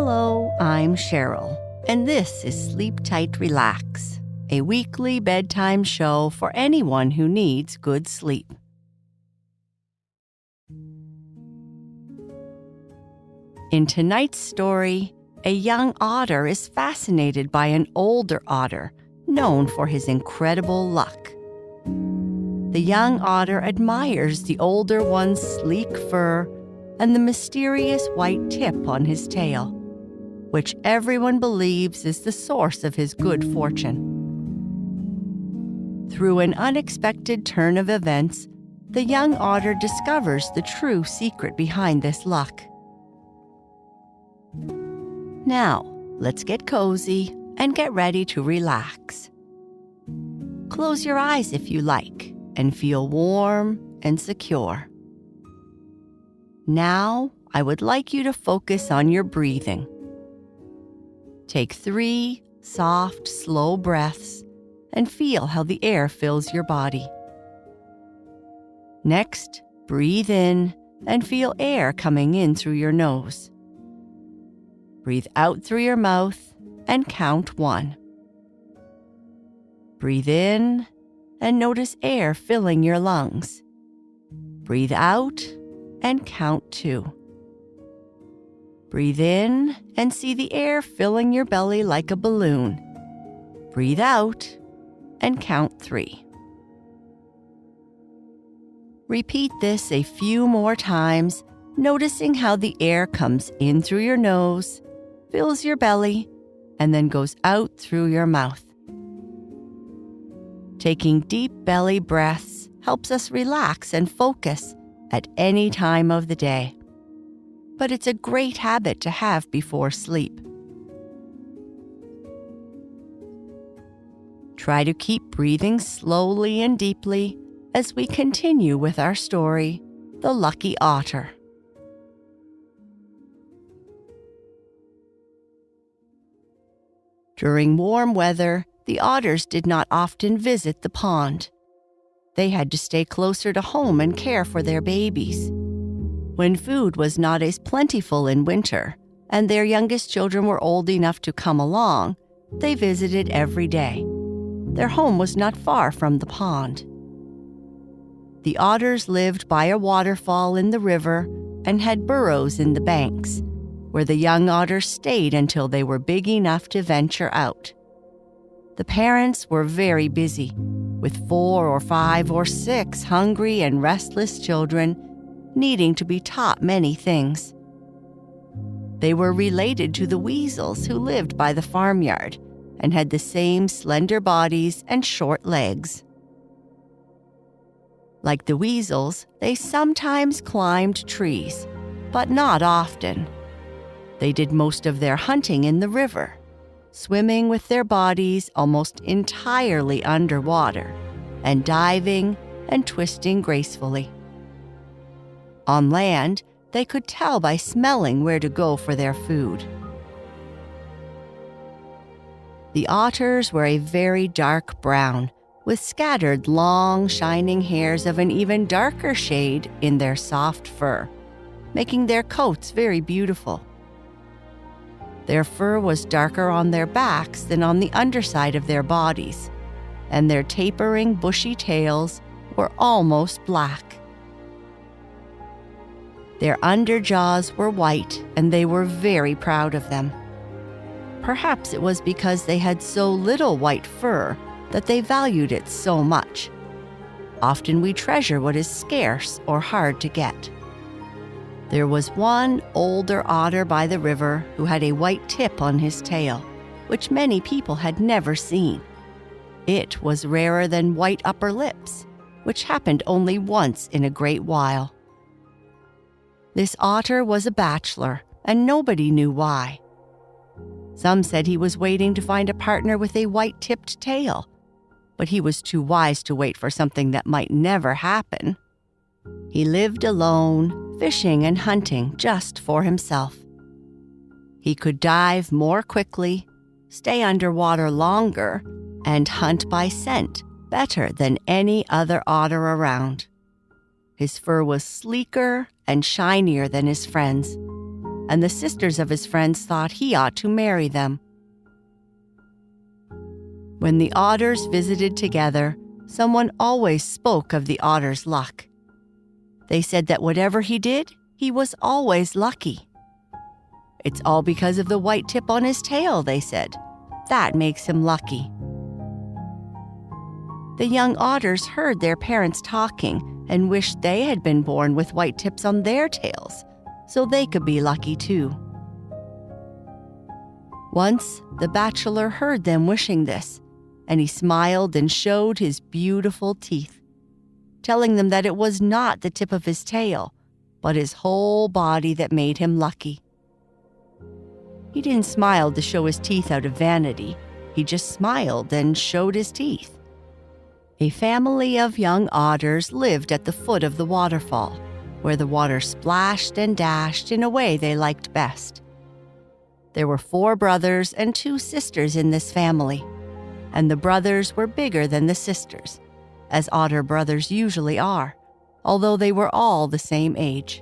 Hello, I'm Cheryl, and this is Sleep Tight Relax, a weekly bedtime show for anyone who needs good sleep. In tonight's story, a young otter is fascinated by an older otter known for his incredible luck. The young otter admires the older one's sleek fur and the mysterious white tip on his tail, which everyone believes is the source of his good fortune. Through an unexpected turn of events, the young otter discovers the true secret behind this luck. Now, let's get cozy and get ready to relax. Close your eyes if you like and feel warm and secure. Now, I would like you to focus on your breathing. Take 3 soft, slow breaths and feel how the air fills your body. Next, breathe in and feel air coming in through your nose. Breathe out through your mouth and count 1. Breathe in and notice air filling your lungs. Breathe out and count 2. Breathe in and see the air filling your belly like a balloon. Breathe out and count 3. Repeat this a few more times, noticing how the air comes in through your nose, fills your belly, and then goes out through your mouth. Taking deep belly breaths helps us relax and focus at any time of the day. But it's a great habit to have before sleep. Try to keep breathing slowly and deeply as we continue with our story, The Lucky Otter. During warm weather, the otters did not often visit the pond. They had to stay closer to home and care for their babies. When food was not as plentiful in winter, and their youngest children were old enough to come along, they visited every day. Their home was not far from the pond. The otters lived by a waterfall in the river and had burrows in the banks, where the young otters stayed until they were big enough to venture out. The parents were very busy, with 4 or 5 or 6 hungry and restless children needing to be taught many things. They were related to the weasels who lived by the farmyard and had the same slender bodies and short legs. Like the weasels, they sometimes climbed trees, but not often. They did most of their hunting in the river, swimming with their bodies almost entirely underwater, and diving and twisting gracefully. On land, they could tell by smelling where to go for their food. The otters were a very dark brown, with scattered long, shining hairs of an even darker shade in their soft fur, making their coats very beautiful. Their fur was darker on their backs than on the underside of their bodies, and their tapering, bushy tails were almost black. Their underjaws were white, and they were very proud of them. Perhaps it was because they had so little white fur that they valued it so much. Often we treasure what is scarce or hard to get. There was one older otter by the river who had a white tip on his tail, which many people had never seen. It was rarer than white upper lips, which happened only once in a great while. This otter was a bachelor, and nobody knew why. Some said he was waiting to find a partner with a white-tipped tail, but he was too wise to wait for something that might never happen. He lived alone, fishing and hunting just for himself. He could dive more quickly, stay underwater longer, and hunt by scent better than any other otter around. His fur was sleeker and shinier than his friends, and the sisters of his friends thought he ought to marry them. When the otters visited together, someone always spoke of the otter's luck. They said that whatever he did, he was always lucky. It's all because of the white tip on his tail, they said. That makes him lucky. The young otters heard their parents talking and wished they had been born with white tips on their tails, so they could be lucky too. Once, the bachelor heard them wishing this, and he smiled and showed his beautiful teeth, telling them that it was not the tip of his tail, but his whole body that made him lucky. He didn't smile to show his teeth out of vanity. He just smiled and showed his teeth. A family of young otters lived at the foot of the waterfall, where the water splashed and dashed in a way they liked best. There were 4 brothers and 2 sisters in this family, and the brothers were bigger than the sisters, as otter brothers usually are, although they were all the same age.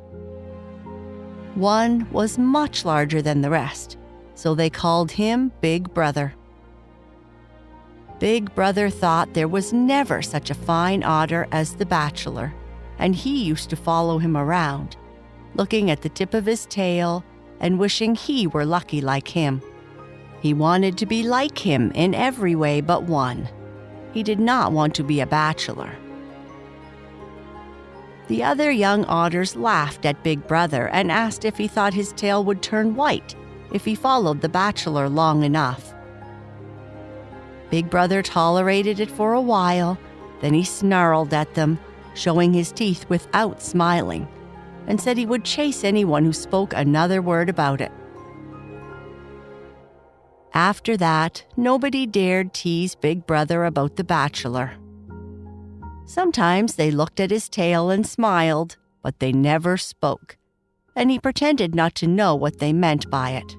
One was much larger than the rest, so they called him Big Brother. Big Brother thought there was never such a fine otter as the bachelor, and he used to follow him around, looking at the tip of his tail and wishing he were lucky like him. He wanted to be like him in every way but one. He did not want to be a bachelor. The other young otters laughed at Big Brother and asked if he thought his tail would turn white if he followed the bachelor long enough. Big Brother tolerated it for a while, then he snarled at them, showing his teeth without smiling, and said he would chase anyone who spoke another word about it. After that, nobody dared tease Big Brother about the bachelor. Sometimes they looked at his tail and smiled, but they never spoke, and he pretended not to know what they meant by it.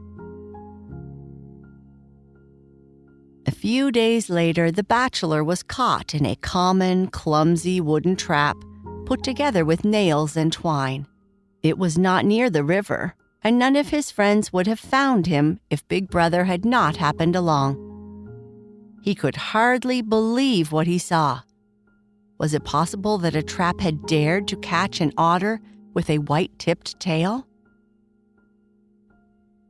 A few days later, the bachelor was caught in a common, clumsy wooden trap put together with nails and twine. It was not near the river, and none of his friends would have found him if Big Brother had not happened along. He could hardly believe what he saw. Was it possible that a trap had dared to catch an otter with a white-tipped tail?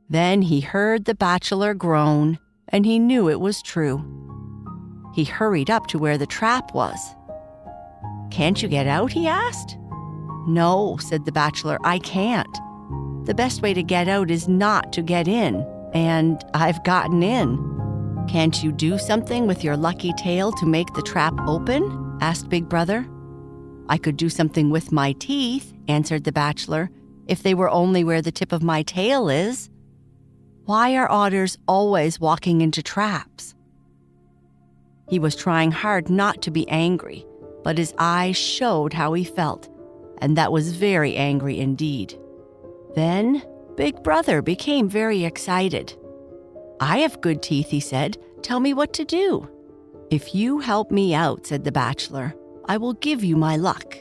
Then he heard the bachelor groan, and he knew it was true. He hurried up to where the trap was. "Can't you get out?" he asked. "No," said the bachelor, "I can't. The best way to get out is not to get in, and I've gotten in." "Can't you do something with your lucky tail to make the trap open?" asked Big Brother. "I could do something with my teeth," answered the bachelor, "if they were only where the tip of my tail is. Why are otters always walking into traps?" He was trying hard not to be angry, but his eyes showed how he felt, and that was very angry indeed. Then Big Brother became very excited. "I have good teeth," he said. "Tell me what to do." "If you help me out," said the bachelor, "I will give you my luck."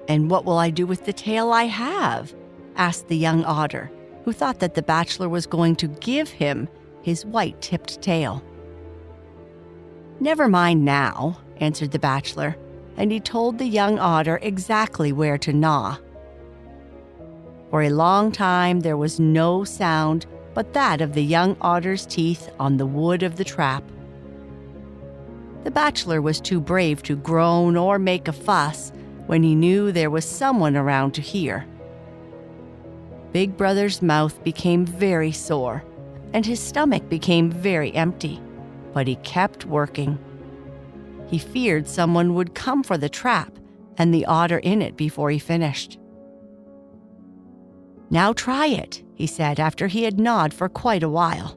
"And what will I do with the tail I have?" asked the young otter, who thought that the bachelor was going to give him his white-tipped tail. "Never mind now," answered the bachelor, and he told the young otter exactly where to gnaw. For a long time there was no sound but that of the young otter's teeth on the wood of the trap. The bachelor was too brave to groan or make a fuss when he knew there was someone around to hear. Big Brother's mouth became very sore, and his stomach became very empty, but he kept working. He feared someone would come for the trap and the otter in it before he finished. "Now try it," he said after he had gnawed for quite a while.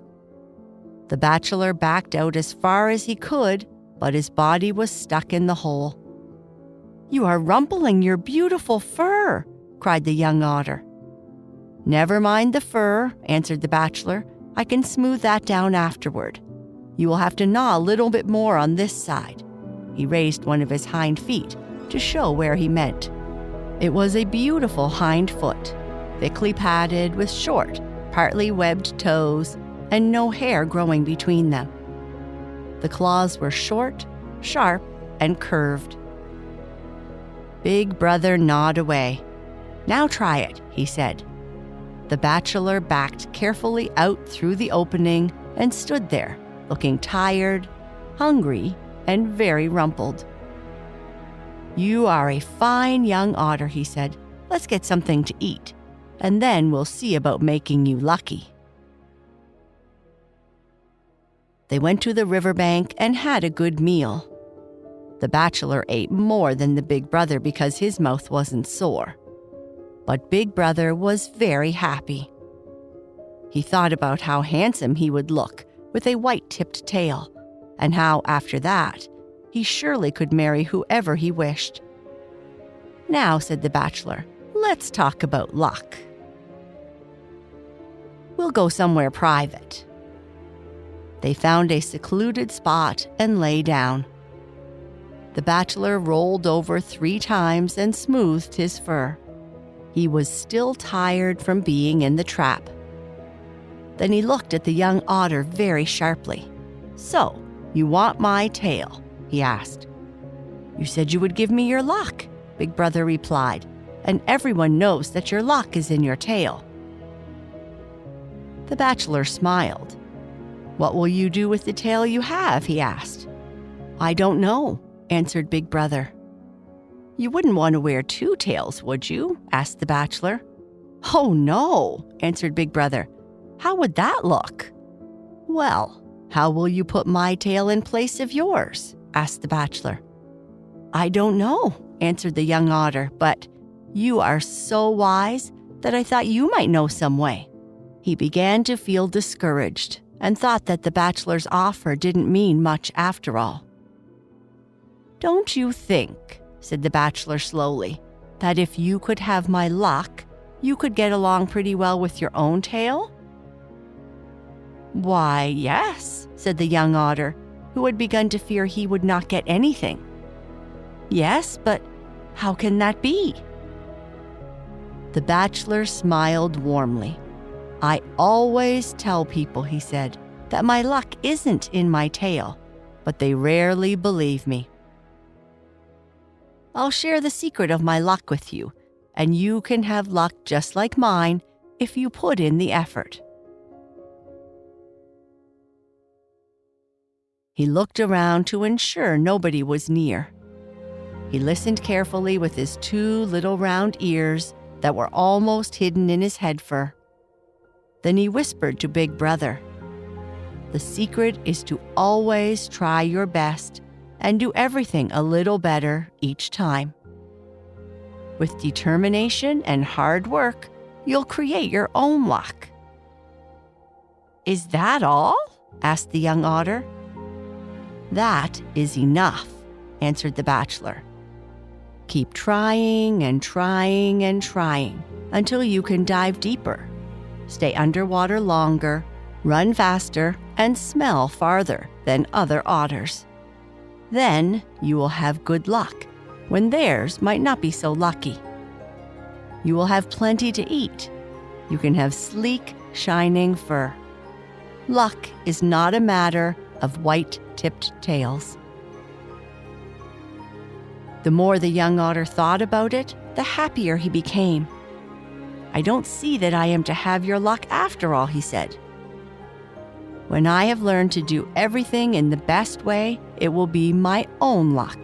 The bachelor backed out as far as he could, but his body was stuck in the hole. "You are rumpling your beautiful fur," cried the young otter. "Never mind the fur," answered the bachelor. "I can smooth that down afterward. You will have to gnaw a little bit more on this side." He raised one of his hind feet to show where he meant. It was a beautiful hind foot, thickly padded with short, partly webbed toes and no hair growing between them. The claws were short, sharp, and curved. Big Brother gnawed away. "Now try it," he said. The bachelor backed carefully out through the opening and stood there, looking tired, hungry, and very rumpled. "You are a fine young otter," he said. "Let's get something to eat, and then we'll see about making you lucky." They went to the riverbank and had a good meal. The bachelor ate more than the big brother because his mouth wasn't sore. But Big Brother was very happy. He thought about how handsome he would look with a white-tipped tail, and how, after that, he surely could marry whoever he wished. "Now," said the bachelor, "let's talk about luck. We'll go somewhere private." They found a secluded spot and lay down. The bachelor rolled over 3 times and smoothed his fur. He was still tired from being in the trap. Then he looked at the young otter very sharply. "So, you want my tail?" he asked. "You said you would give me your luck," Big Brother replied, "and everyone knows that your luck is in your tail." The bachelor smiled. "What will you do with the tail you have?" he asked. "I don't know," answered Big Brother. "You wouldn't want to wear 2 tails, would you?" asked the bachelor. "Oh, no," answered Big Brother. "How would that look?" "Well, how will you put my tail in place of yours?" asked the bachelor. "I don't know," answered the young otter, "but you are so wise that I thought you might know some way." He began to feel discouraged and thought that the bachelor's offer didn't mean much after all. "Don't you think," said the bachelor slowly, "that if you could have my luck, you could get along pretty well with your own tail?" "Why, yes," said the young otter, who had begun to fear he would not get anything. "Yes, but how can that be?" The bachelor smiled warmly. "I always tell people," he said, "that my luck isn't in my tail, but they rarely believe me. I'll share the secret of my luck with you, and you can have luck just like mine if you put in the effort." He looked around to ensure nobody was near. He listened carefully with his 2 little round ears that were almost hidden in his head fur. Then he whispered to Big Brother, "The secret is to always try your best and do everything a little better each time. With determination and hard work, you'll create your own luck." "Is that all?" asked the young otter. "That is enough," answered the bachelor. "Keep trying and trying and trying until you can dive deeper, stay underwater longer, run faster, and smell farther than other otters. Then you will have good luck when theirs might not be so lucky. You will have plenty to eat. You can have sleek, shining fur. Luck is not a matter of white-tipped tails." The more the young otter thought about it, the happier he became. "I don't see that I am to have your luck after all," he said. "When I have learned to do everything in the best way, it will be my own luck."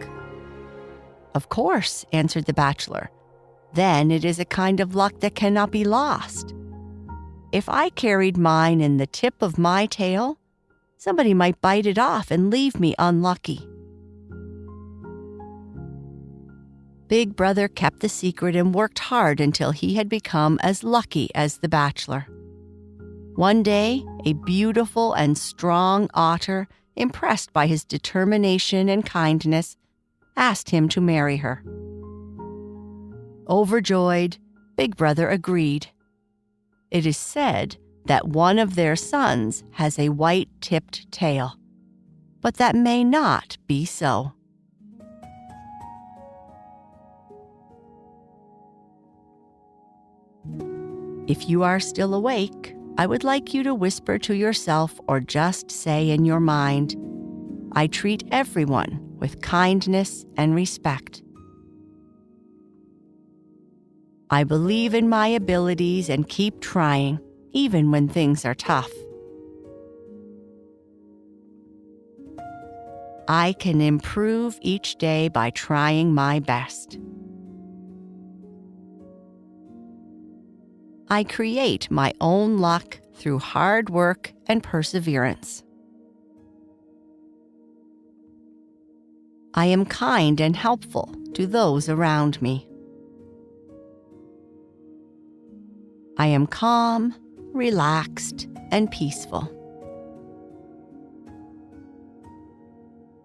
"Of course," answered the bachelor. "Then it is a kind of luck that cannot be lost. If I carried mine in the tip of my tail, somebody might bite it off and leave me unlucky." Big Brother kept the secret and worked hard until he had become as lucky as the bachelor. One day, a beautiful and strong otter, impressed by his determination and kindness, asked him to marry her. Overjoyed, Big Brother agreed. It is said that one of their sons has a white-tipped tail, but that may not be so. If you are still awake, I would like you to whisper to yourself or just say in your mind, "I treat everyone with kindness and respect. I believe in my abilities and keep trying, even when things are tough. I can improve each day by trying my best. I create my own luck through hard work and perseverance. I am kind and helpful to those around me. I am calm, relaxed, and peaceful.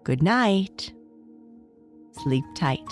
Good night. Sleep tight.